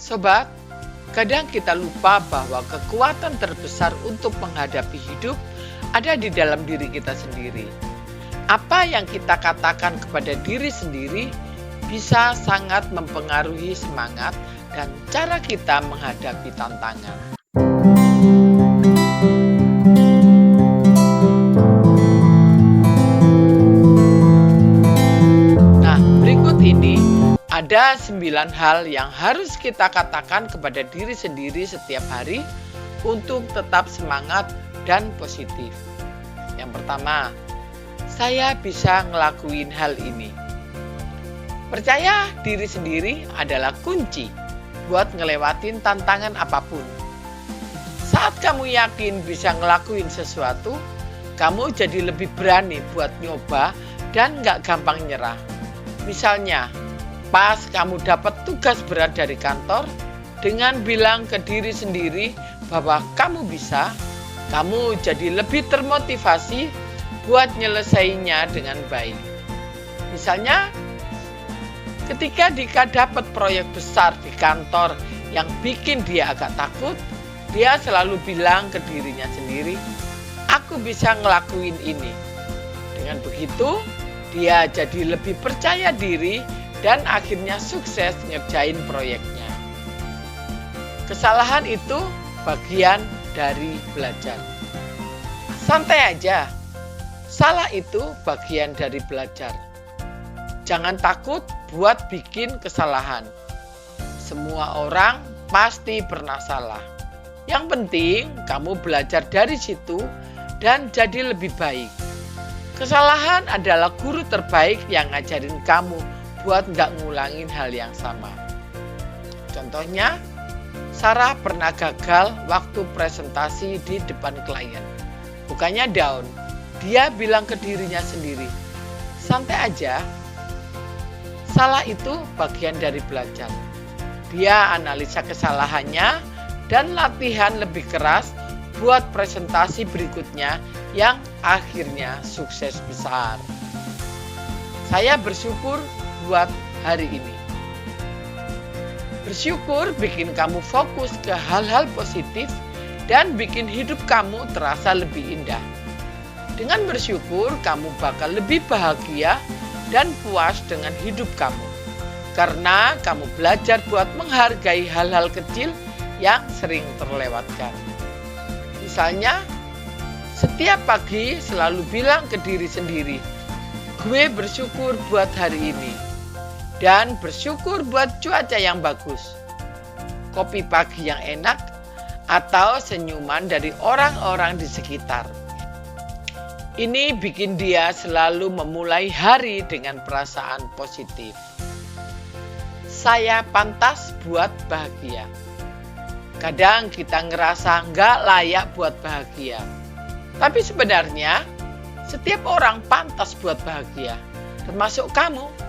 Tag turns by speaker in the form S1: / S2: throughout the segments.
S1: Sobat, kadang kita lupa bahwa kekuatan terbesar untuk menghadapi hidup ada di dalam diri kita sendiri. Apa yang kita katakan kepada diri sendiri bisa sangat mempengaruhi semangat dan cara kita menghadapi tantangan. Nah, berikut ini ada 9 hal yang harus kita katakan kepada diri sendiri setiap hari untuk tetap semangat dan positif. Yang pertama, saya bisa ngelakuin hal ini. Percaya diri sendiri adalah kunci buat ngelewatin tantangan apapun. Saat kamu yakin bisa ngelakuin sesuatu, kamu jadi lebih berani buat nyoba dan gak gampang nyerah. Misalnya, pas kamu dapat tugas berat dari kantor, dengan bilang ke diri sendiri bahwa kamu bisa, kamu jadi lebih termotivasi buat nyelesainya dengan baik. Misalnya, ketika Dika dapat proyek besar di kantor yang bikin dia agak takut, dia selalu bilang ke dirinya sendiri, aku bisa ngelakuin ini. Dengan begitu, dia jadi lebih percaya diri dan akhirnya sukses ngerjain proyeknya. Kesalahan itu bagian dari belajar. Santai aja, salah itu bagian dari belajar. Jangan takut buat bikin kesalahan. Semua orang pasti pernah salah. Yang penting kamu belajar dari situ dan jadi lebih baik. Kesalahan adalah guru terbaik yang ngajarin kamu buat nggak ngulangin hal yang sama. Contohnya, Sarah pernah gagal waktu presentasi di depan klien. Bukannya down, dia bilang ke dirinya sendiri, santai aja. Salah itu bagian dari belajar. Dia analisa kesalahannya dan latihan lebih keras buat presentasi berikutnya yang akhirnya sukses besar. Saya bersyukur buat hari ini. Bersyukur bikin kamu fokus ke hal-hal positif dan bikin hidup kamu terasa lebih indah. Dengan bersyukur, kamu bakal lebih bahagia dan puas dengan hidup kamu. Karena kamu belajar buat menghargai hal-hal kecil yang sering terlewatkan. Misalnya, setiap pagi selalu bilang ke diri sendiri, gue bersyukur buat hari ini. Dan bersyukur buat cuaca yang bagus, kopi pagi yang enak, atau senyuman dari orang-orang di sekitar. Ini bikin dia selalu memulai hari dengan perasaan positif. Saya pantas buat bahagia. Kadang kita ngerasa nggak layak buat bahagia. Tapi sebenarnya, setiap orang pantas buat bahagia, termasuk kamu.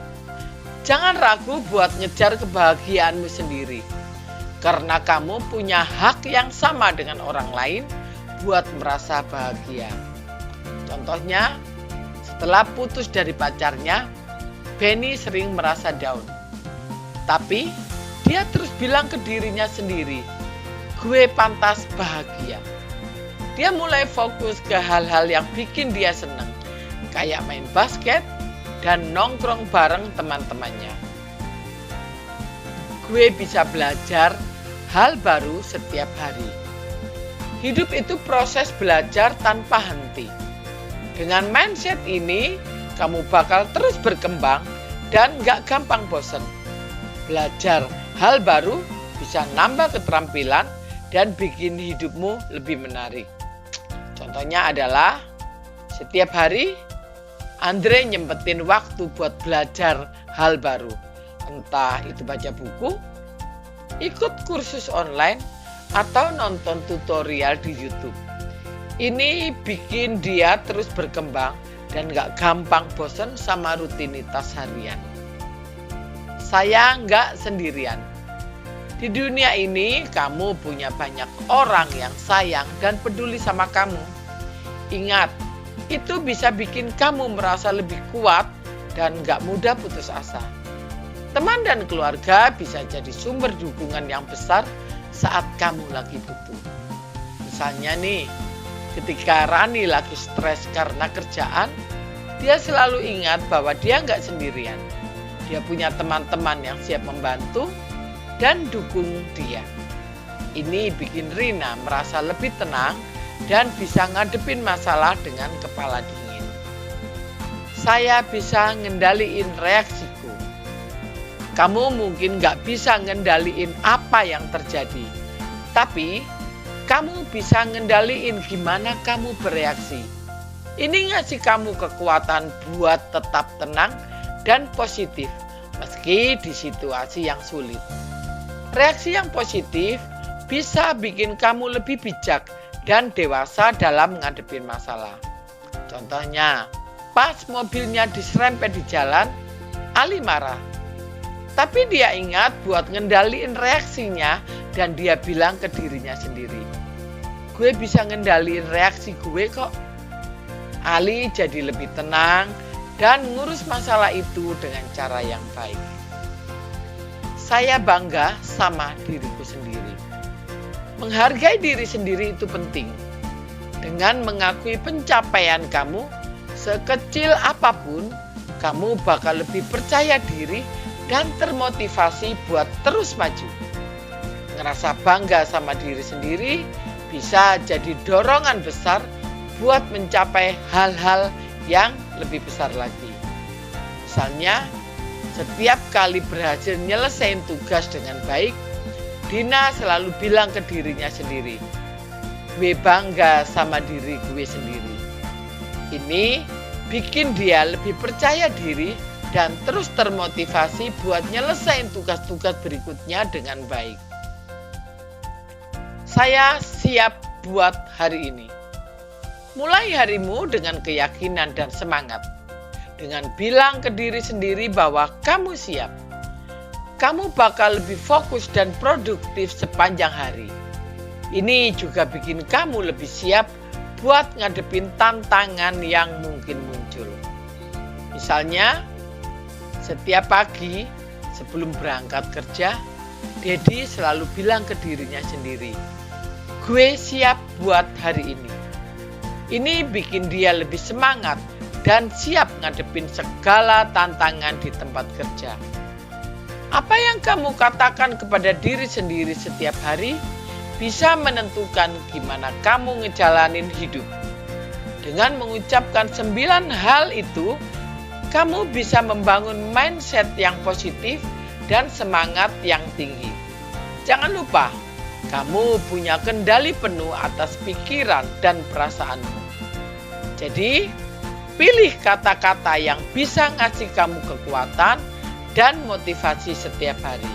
S1: Jangan ragu buat ngejar kebahagiaanmu sendiri. Karena kamu punya hak yang sama dengan orang lain buat merasa bahagia. Contohnya, setelah putus dari pacarnya, Benny sering merasa down. Tapi, dia terus bilang ke dirinya sendiri, gue pantas bahagia. Dia mulai fokus ke hal-hal yang bikin dia senang, kayak main basket dan nongkrong bareng teman-temannya. Gue bisa belajar hal baru setiap hari. Hidup itu proses belajar tanpa henti. Dengan mindset ini, kamu bakal terus berkembang dan gak gampang bosan. Belajar hal baru bisa nambah keterampilan dan bikin hidupmu lebih menarik. Contohnya adalah, setiap hari, Andre nyempetin waktu buat belajar hal baru. Entah itu baca buku, ikut kursus online, atau nonton tutorial di YouTube. Ini bikin dia terus berkembang dan gak gampang bosan sama rutinitas harian. Saya gak sendirian. Di dunia ini kamu punya banyak orang yang sayang dan peduli sama kamu. Ingat, itu bisa bikin kamu merasa lebih kuat dan gak mudah putus asa. Teman dan keluarga bisa jadi sumber dukungan yang besar saat kamu lagi butuh. Misalnya nih, ketika Rani lagi stres karena kerjaan, dia selalu ingat bahwa dia nggak sendirian. Dia punya teman-teman yang siap membantu dan dukung dia. Ini bikin Rina merasa lebih tenang dan bisa ngadepin masalah dengan kepala dingin. Saya bisa ngendaliin reaksiku. Kamu mungkin nggak bisa ngendaliin apa yang terjadi, tapi kamu bisa ngendaliin gimana kamu bereaksi. Ini ngasih kamu kekuatan buat tetap tenang dan positif, meski di situasi yang sulit. Reaksi yang positif bisa bikin kamu lebih bijak dan dewasa dalam ngadepin masalah. Contohnya, pas mobilnya diserempet di jalan, Ali marah. Tapi dia ingat buat ngendaliin reaksinya dan dia bilang ke dirinya sendiri, gue bisa ngendaliin reaksi gue kok. Ali jadi lebih tenang dan ngurus masalah itu dengan cara yang baik. Saya bangga sama diriku sendiri. Menghargai diri sendiri itu penting. Dengan mengakui pencapaian kamu, sekecil apapun, kamu bakal lebih percaya diri dan termotivasi buat terus maju. Ngerasa bangga sama diri sendiri bisa jadi dorongan besar buat mencapai hal-hal yang lebih besar lagi. Misalnya, setiap kali berhasil nyelesain tugas dengan baik, Dina selalu bilang ke dirinya sendiri, gue bangga sama diri gue sendiri. Ini bikin dia lebih percaya diri dan terus termotivasi buat nyelesain tugas-tugas berikutnya dengan baik. Saya siap buat hari ini. Mulai harimu dengan keyakinan dan semangat. Dengan bilang ke diri sendiri bahwa kamu siap. Kamu bakal lebih fokus dan produktif sepanjang hari. Ini juga bikin kamu lebih siap buat ngadepin tantangan yang mungkin muncul. Misalnya, setiap pagi sebelum berangkat kerja, Dedi selalu bilang ke dirinya sendiri, gue siap buat hari ini. Ini bikin dia lebih semangat dan siap ngadepin segala tantangan di tempat kerja. Apa yang kamu katakan kepada diri sendiri setiap hari bisa menentukan gimana kamu ngejalanin hidup. Dengan mengucapkan 9 hal itu, kamu bisa membangun mindset yang positif dan semangat yang tinggi. Jangan lupa, kamu punya kendali penuh atas pikiran dan perasaanmu. Jadi, pilih kata-kata yang bisa ngasih kamu kekuatan dan motivasi setiap hari.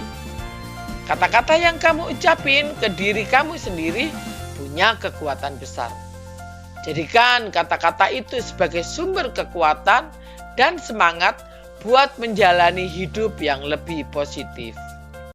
S1: Kata-kata yang kamu ucapin ke diri kamu sendiri punya kekuatan besar. Jadikan kata-kata itu sebagai sumber kekuatan dan semangat buat menjalani hidup yang lebih positif.